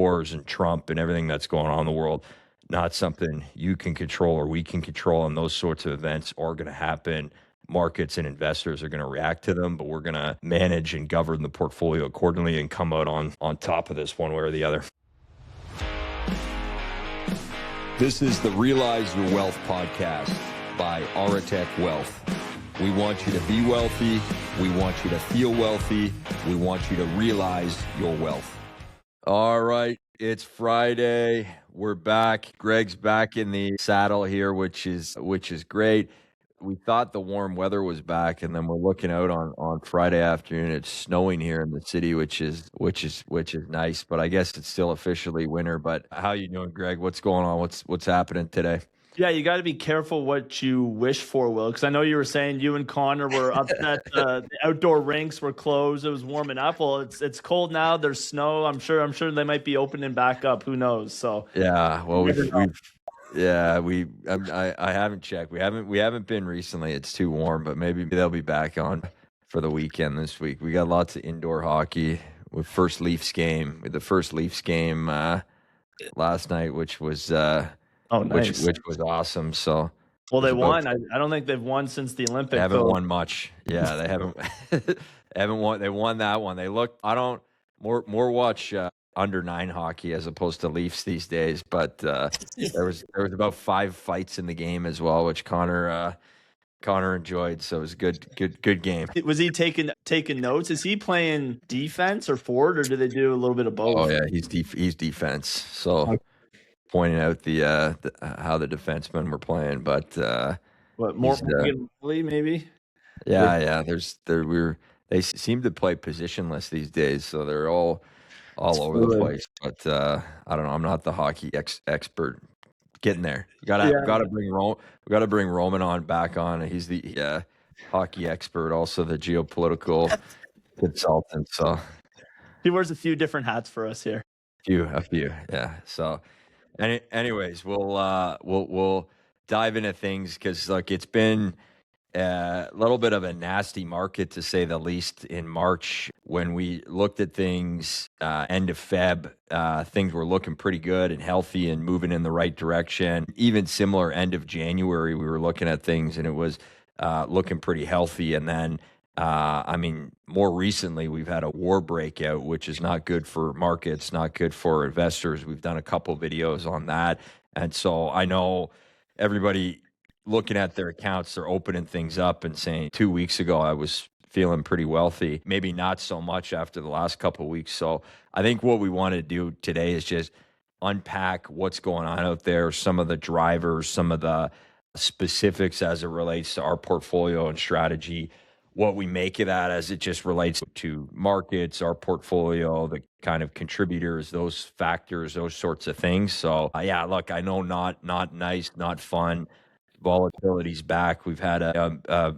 wars and Trump and everything that's going on in the world, not something you can control or we can control. And those sorts of events are going to happen. Markets and investors are going to react to them, but we're going to manage and govern the portfolio accordingly and come out on top of this one way or the other. This is the Realize Your Wealth podcast by Aretec Wealth. We want you to be wealthy. We want you to feel wealthy. We want you to realize your wealth. All right. It's Friday. We're back. Greg's back in the saddle here, which is great. We thought the warm weather was back, and then we're looking out on Friday afternoon. It's snowing here in the city, which is nice. But I guess it's still officially winter. But how you doing, Greg? What's going on? What's happening today? Yeah, you got to be careful what you wish for, Will, because I know you were saying you and Connor were upset. The outdoor rinks were closed. It was warming up. Well, it's cold now. There's snow. I'm sure they might be opening back up. Who knows? So yeah, well, I haven't checked. We haven't been recently. It's too warm, but maybe they'll be back on for the weekend this week. We got lots of indoor hockey with the first Leafs game last night, which was. Nice. Which was awesome. So, well, they won. I don't think they've won since the Olympics. They haven't won much. Yeah, they haven't. They haven't won. They won that one. They look. I don't more watch under 9 hockey as opposed to Leafs these days. But there was about 5 fights in the game as well, which Connor enjoyed. So it was a good game. Was he taking notes? Is he playing defense or forward, or do they do a little bit of both? Oh yeah, he's defense. So. Okay. Pointing out the how the defensemen were playing, but what more maybe? Yeah. They seem to play positionless these days, so they're all over the place. But I don't know. I'm not the hockey expert. Getting there. Gotta bring Roman back on. He's the hockey expert, also the geopolitical consultant. So he wears a few different hats for us here. A few, yeah. So. Anyways, we'll dive into things because it's been a little bit of a nasty market to say the least in March. When we looked at things end of Feb, things were looking pretty good and healthy and moving in the right direction. Even similar end of January, we were looking at things and it was looking pretty healthy. And then more recently, we've had a war breakout, which is not good for markets, not good for investors. We've done a couple videos on that. And so I know everybody looking at their accounts, they're opening things up and saying 2 weeks ago, I was feeling pretty wealthy, maybe not so much after the last couple of weeks. So I think what we want to do today is just unpack what's going on out there, some of the drivers, some of the specifics as it relates to our portfolio and strategy, what we make of that as it just relates to markets, our portfolio, the kind of contributors, those factors, those sorts of things. So look, I know not nice, not fun. Volatility's back. We've had a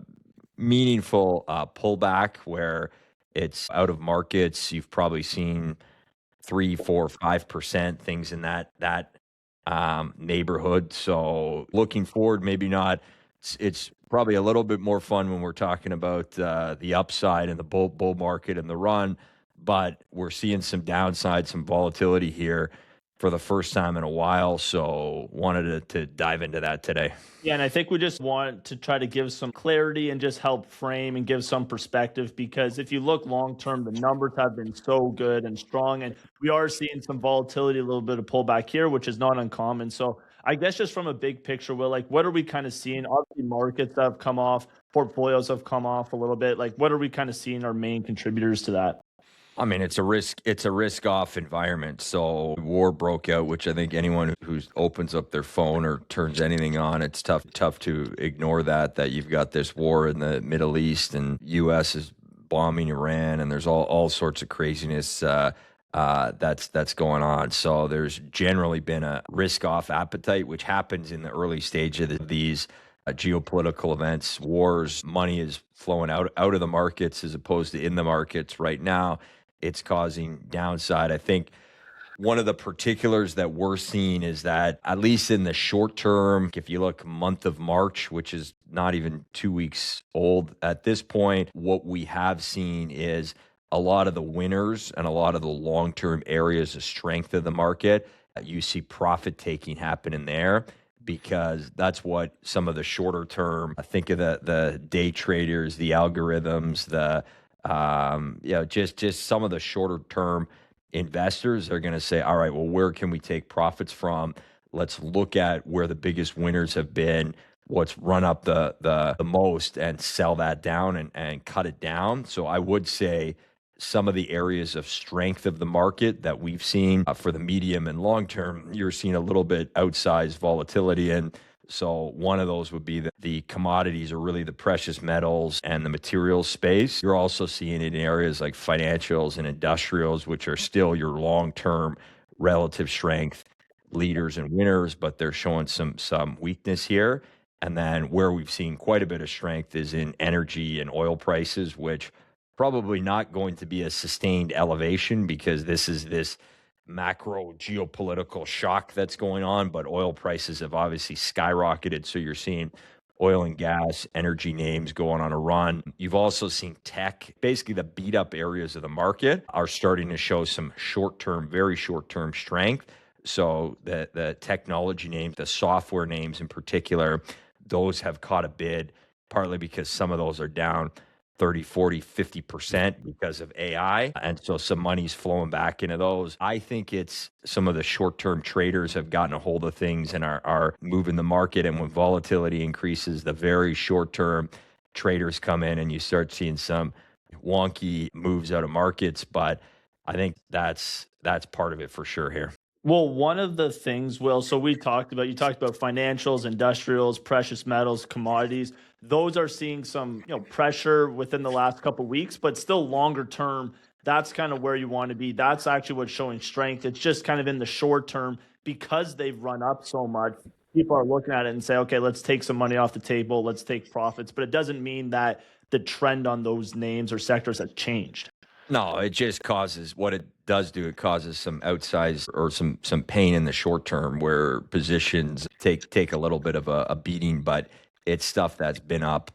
meaningful pullback where it's out of markets. You've probably seen 3, 4, 5% things in that neighborhood. So looking forward, maybe not. It's probably a little bit more fun when we're talking about the upside and the bull market and the run, but we're seeing some downside, some volatility here for the first time in a while. So wanted to dive into that today. Yeah, and I think we just want to try to give some clarity and just help frame and give some perspective, because if you look long term, the numbers have been so good and strong, and we are seeing some volatility, a little bit of pullback here, which is not uncommon. So I guess just from a big picture, Will, what are we kind of seeing? Obviously, markets have come off, portfolios have come off a little bit. What are we kind of seeing our main contributors to that? It's a risk off environment. So war broke out, which I think anyone who opens up their phone or turns anything on, it's tough to ignore that you've got this war in the Middle East and US is bombing Iran, and there's all sorts of craziness that's going on. So there's generally been a risk off appetite, which happens in the early stage of these geopolitical events, wars. Money is flowing out of the markets as opposed to in the markets right now. It's causing downside. I think one of the particulars that we're seeing is that, at least in the short term, if you look month of March, which is not even 2 weeks old at this point, what we have seen is a lot of the winners and a lot of the long-term areas of strength of the market, you see profit taking happen in there because that's what some of the shorter term, I think of the day traders, the algorithms, just some of the shorter term investors are going to say, all right, well, where can we take profits from? Let's look at where the biggest winners have been, what's run up the most, and sell that down and cut it down. So I would say some of the areas of strength of the market that we've seen for the medium and long term, you're seeing a little bit outsized volatility. And so one of those would be the commodities, or really the precious metals and the materials space. You're also seeing it in areas like financials and industrials, which are still your long-term relative strength leaders and winners, but they're showing some weakness here. And then where we've seen quite a bit of strength is in energy and oil prices, which probably not going to be a sustained elevation because this is this macro geopolitical shock that's going on, but oil prices have obviously skyrocketed. So you're seeing oil and gas, energy names going on a run. You've also seen tech, basically the beat up areas of the market are starting to show some short term, very short term strength. So the technology names, the software names in particular, those have caught a bid, partly because some of those are down 30, 40, 50% because of AI. And so some money's flowing back into those. I think it's some of the short-term traders have gotten a hold of things and are moving the market. And when volatility increases, the very short-term traders come in and you start seeing some wonky moves out of markets. But I think that's part of it for sure here. Well, one of the things, Will, so you talked about financials, industrials, precious metals, commodities. Those are seeing some, pressure within the last couple of weeks, but still longer term, that's kind of where you want to be. That's actually what's showing strength. It's just kind of in the short term because they've run up so much. People are looking at it and say, okay, let's take some money off the table, let's take profits. But it doesn't mean that the trend on those names or sectors has changed. No, it just causes what it does do. It causes some outsized or some pain in the short term where positions take a little bit of a beating, but it's stuff that's been up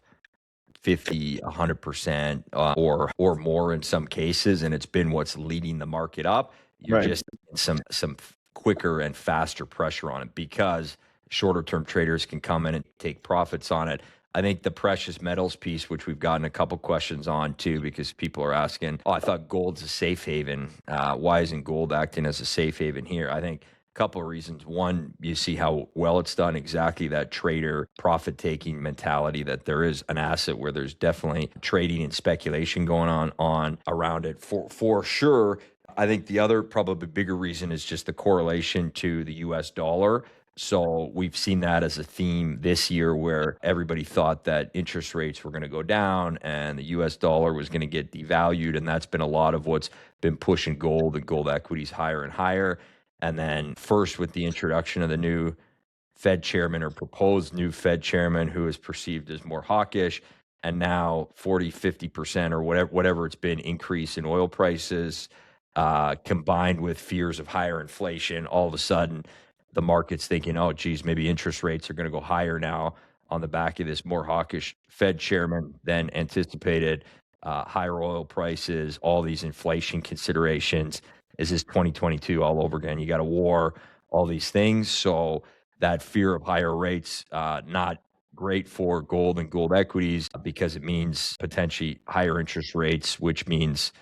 50, 100%, or more in some cases, and it's been what's leading the market up. You're Right. just some quicker and faster pressure on it because shorter term traders can come in and take profits on it. I think the precious metals piece, which we've gotten a couple questions on too, because people are asking, "Oh, I thought gold's a safe haven. Why isn't gold acting as a safe haven here?" I think a couple of reasons. One, you see how well it's done, exactly that trader profit taking mentality, that there is an asset where there's definitely trading and speculation going on around it for sure. I think the other probably bigger reason is just the correlation to the US dollar. So we've seen that as a theme this year where everybody thought that interest rates were going to go down and the US dollar was going to get devalued. And that's been a lot of what's been pushing gold and gold equities higher and higher. And then first with the introduction of the new Fed chairman, or proposed new Fed chairman, who is perceived as more hawkish, and now 40, 50% or whatever it's been increase in oil prices, combined with fears of higher inflation, all of a sudden the market's thinking, oh, geez, maybe interest rates are going to go higher now on the back of this more hawkish Fed chairman than anticipated, higher oil prices, all these inflation considerations. Is this 2022 all over again? You got a war, all these things. So that fear of higher rates, not great for gold and gold equities because it means potentially higher interest rates, which means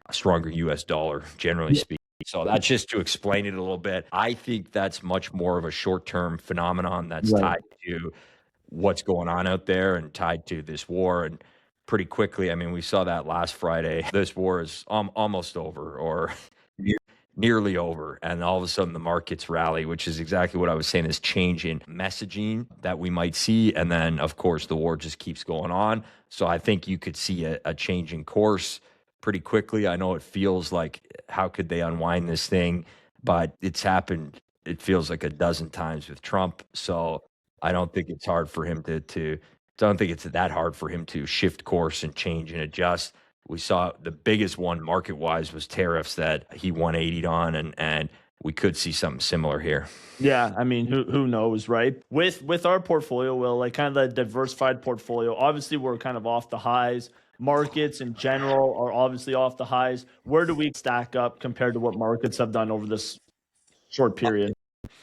a stronger US dollar, generally speaking. So that's just to explain it a little bit. I think that's much more of a short-term phenomenon that's Right. tied to what's going on out there and tied to this war. And pretty quickly, I mean, we saw that last Friday. This war is almost over, or nearly over, and all of a sudden the markets rally, which is exactly what I was saying, this change in messaging that we might see. And then of course the war just keeps going on. So I think you could see a change in course pretty quickly. I know it feels like, how could they unwind this thing? But it's happened, it feels like a dozen times with Trump. So I don't think it's hard for him to don't think it's that hard for him to shift course and change and adjust. We saw the biggest one market wise was tariffs that he 180'd on, and we could see something similar here. Yeah, I mean, who knows, right? With our portfolio, Will, like kind of the diversified portfolio. Obviously, we're kind of off the highs. markets in general are obviously off the highs. Where do we stack up compared to what markets have done over this short period?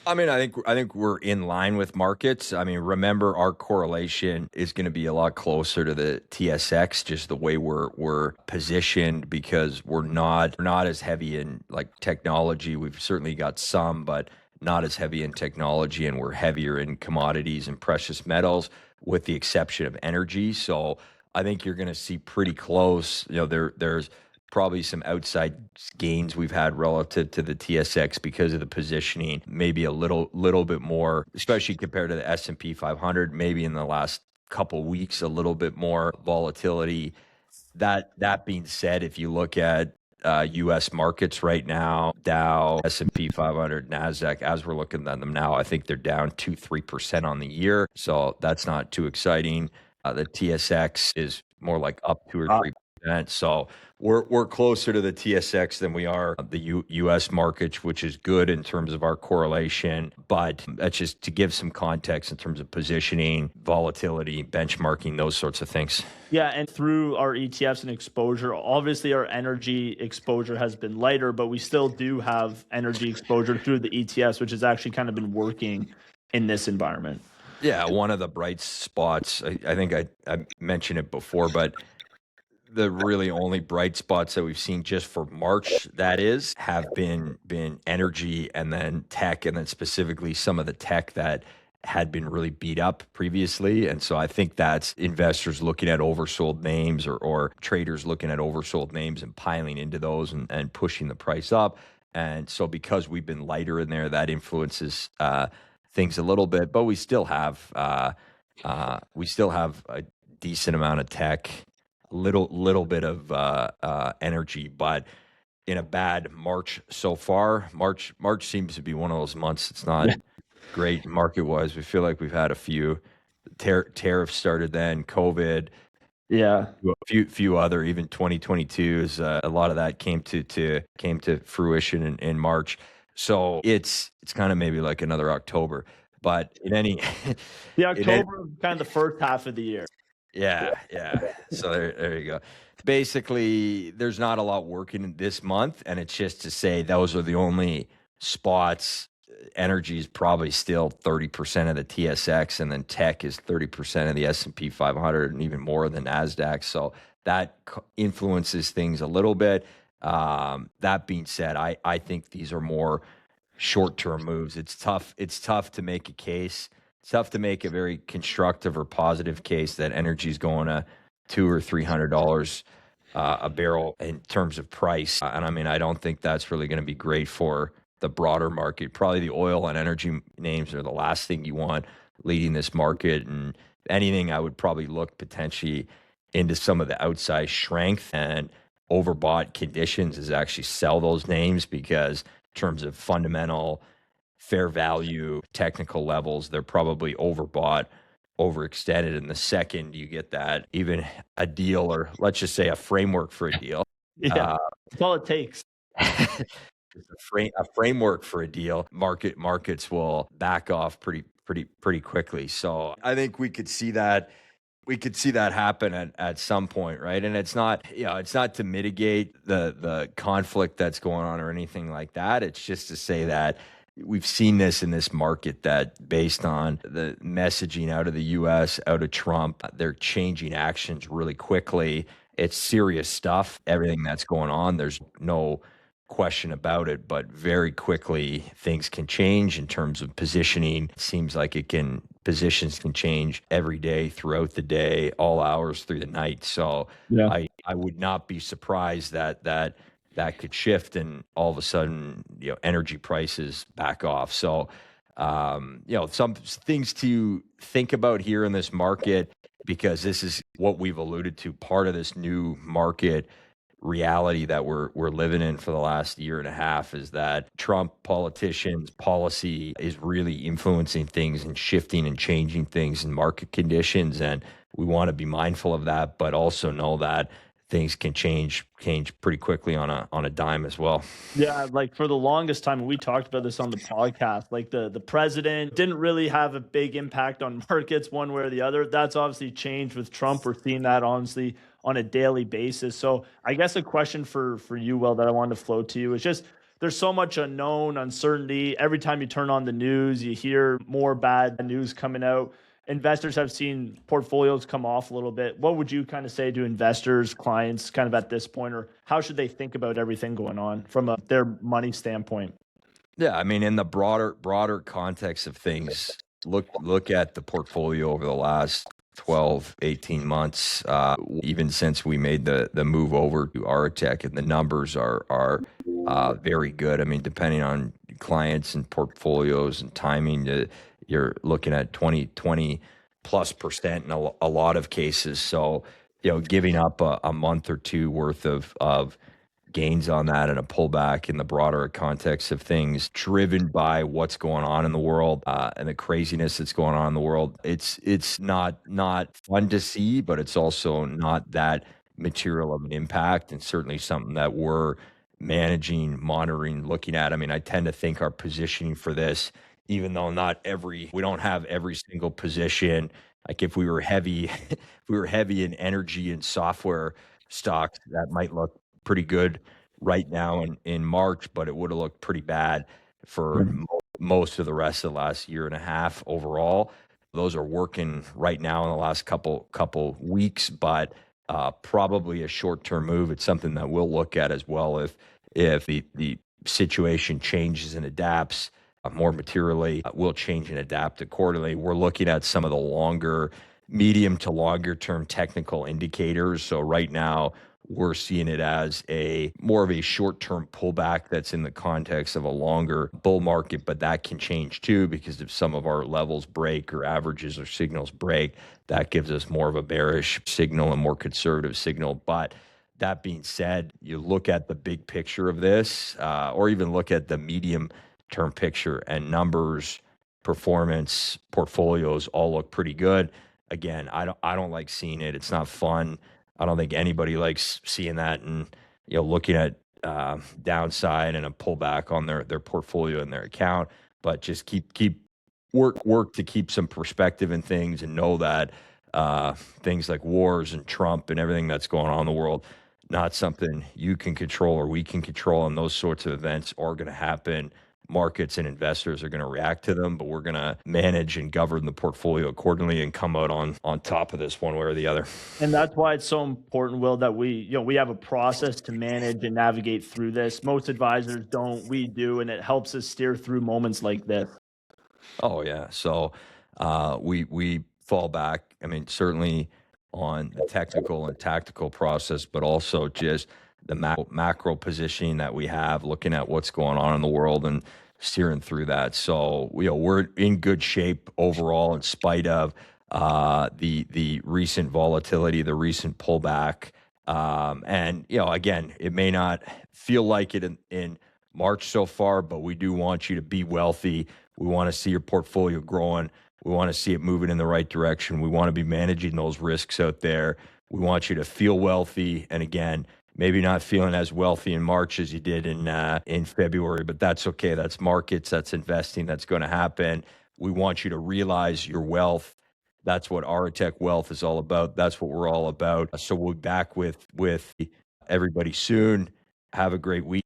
I mean, I think we're in line with markets. I mean, remember our correlation is going to be a lot closer to the TSX, just the way we're positioned because we're not as heavy in like technology. We've certainly got some, but not as heavy in technology, and we're heavier in commodities and precious metals, with the exception of energy. So I think you're going to see pretty close. There's probably some outside gains we've had relative to the TSX because of the positioning, maybe a little bit more, especially compared to the S&P 500, maybe in the last couple weeks, a little bit more volatility. That being said, if you look at U.S. markets right now, Dow, S&P 500, Nasdaq, as we're looking at them now, I think they're down 2-3% on the year, so that's not too exciting. The TSX is more like up 2 or 3%, so we're closer to the TSX than we are the U.S. markets, which is good in terms of our correlation. But that's just to give some context in terms of positioning, volatility, benchmarking, those sorts of things. Yeah, and through our ETFs and exposure, obviously our energy exposure has been lighter, but we still do have energy exposure through the ETFs, which has actually kind of been working in this environment. Yeah, one of the bright spots, I think I mentioned it before, but the really only bright spots that we've seen just for March, that is, have been energy and then tech, and then specifically some of the tech that had been really beat up previously. And so I think that's investors looking at oversold names, or traders looking at oversold names and piling into those and pushing the price up. And so because we've been lighter in there, that influences things a little bit, but we still have a decent amount of tech, little bit of energy, but in a bad March so far. March seems to be one of those months. It's not great market wise. We feel like we've had a few tariffs started then, COVID, Yeah. a few other, even 2022 is a lot of that came to fruition in March. So it's kind of maybe like another October, but in any The in any, October, kind of the first half of the year. yeah. So there you go. Basically, there's not a lot working this month, and it's just to say those are the only spots. Energy is probably still 30% of the TSX, and then tech is 30% of the S&P 500, and even more than Nasdaq. So that influences things a little bit. That being said, I think these are more short-term moves. It's tough. It's tough to make a case. It's tough to make a very constructive or positive case that energy is going to $200 or $300 a barrel in terms of price. And I mean, I don't think that's really going to be great for the broader market. Probably the oil and energy names are the last thing you want leading this market. And anything, I would probably look potentially into some of the outsized strength and overbought conditions is actually sell those names, because in terms of fundamental fair value, technical levels, they're probably overbought, overextended. And the second you get that, even a deal, or let's just say a framework for a deal, Yeah, uh, that's all it takes. a framework for a deal, markets will back off pretty quickly. So I think we could see that. We could see that happen at some point, right? And it's not, it's not to mitigate the conflict that's going on or anything like that. It's just to say that we've seen this in this market, that based on the messaging out of the US, out of Trump, they're changing actions really quickly. It's serious stuff, everything that's going on. There's no question about it, but very quickly things can change in terms of positioning. It seems like positions can change every day, throughout the day, all hours through the night. So Yeah. I would not be surprised that could shift, and all of a sudden, energy prices back off. So, some things to think about here in this market, because this is what we've alluded to, part of this new market reality that we're living in for the last year and a half, is that Trump politicians policy is really influencing things and shifting and changing things in market conditions. And we want to be mindful of that, but also know that things can change pretty quickly on a dime as well. Yeah, like for the longest time, we talked about this on the podcast. Like the president didn't really have a big impact on markets one way or the other. That's obviously changed with Trump. We're seeing that honestly on a daily basis. So I guess a question for you, Will, that I wanted to float to you is just there's so much unknown, uncertainty. Every time you turn on the news, you hear more bad news coming out. Investors have seen portfolios come off a little bit. What would you kind of say to investors, clients, kind of at this point, or how should they think about everything going on from their money standpoint? Yeah, I mean, in the broader context of things, look at the portfolio over the last 12, 18 months, even since we made the move over to Aretec, and the numbers are very good. I mean, depending on clients and portfolios and timing, you're looking at 20 plus percent in a lot of cases. So, giving up a month or two worth of gains on that and a pullback in the broader context of things driven by what's going on in the world, and the craziness that's going on in the world. It's not fun to see, but it's also not that material of an impact, and certainly something that we're managing, monitoring, looking at. I mean, I tend to think our positioning for this, even though we don't have every single position. Like if we were heavy, if we were heavy in energy and software stocks, that might look pretty good right now in March, but it would have looked pretty bad for most of the rest of the last year and a half overall. Those are working right now in the last couple weeks, but probably a short-term move. It's something that we'll look at as well if the situation changes and adapts more materially. We'll change and adapt accordingly. We're looking at some of the medium to longer term technical indicators. So right now, we're seeing it as more of a short-term pullback that's in the context of a longer bull market, but that can change too, because if some of our levels break or averages or signals break, that gives us more of a bearish signal and more conservative signal. But that being said, you look at the big picture of this, or even look at the medium-term picture, and numbers, performance, portfolios all look pretty good. Again, I don't like seeing it. It's not fun. I don't think anybody likes seeing that, and looking at downside and a pullback on their portfolio and their account. But just keep work to keep some perspective in things, and know that things like wars and Trump and everything that's going on in the world, not something you can control or we can control, and those sorts of events are going to happen. Markets and investors are going to react to them, but we're going to manage and govern the portfolio accordingly and come out on top of this one way or the other. And that's why it's so important, Will, that we have a process to manage and navigate through this. Most advisors don't, we do, and it helps us steer through moments like this. Oh yeah. So we fall back. I mean, certainly on the technical and tactical process, but also just the macro positioning that we have, looking at what's going on in the world and steering through that. So we're in good shape overall, in spite of the recent volatility, the recent pullback. And again, it may not feel like it in March so far, but we do want you to be wealthy. We want to see your portfolio growing. We want to see it moving in the right direction. We want to be managing those risks out there. We want you to feel wealthy. And again, maybe not feeling as wealthy in March as you did in February, but that's okay. That's markets, that's investing, that's going to happen. We want you to realize your wealth. That's what Aretec Wealth is all about. That's what we're all about. So we'll be back with everybody soon. Have a great week.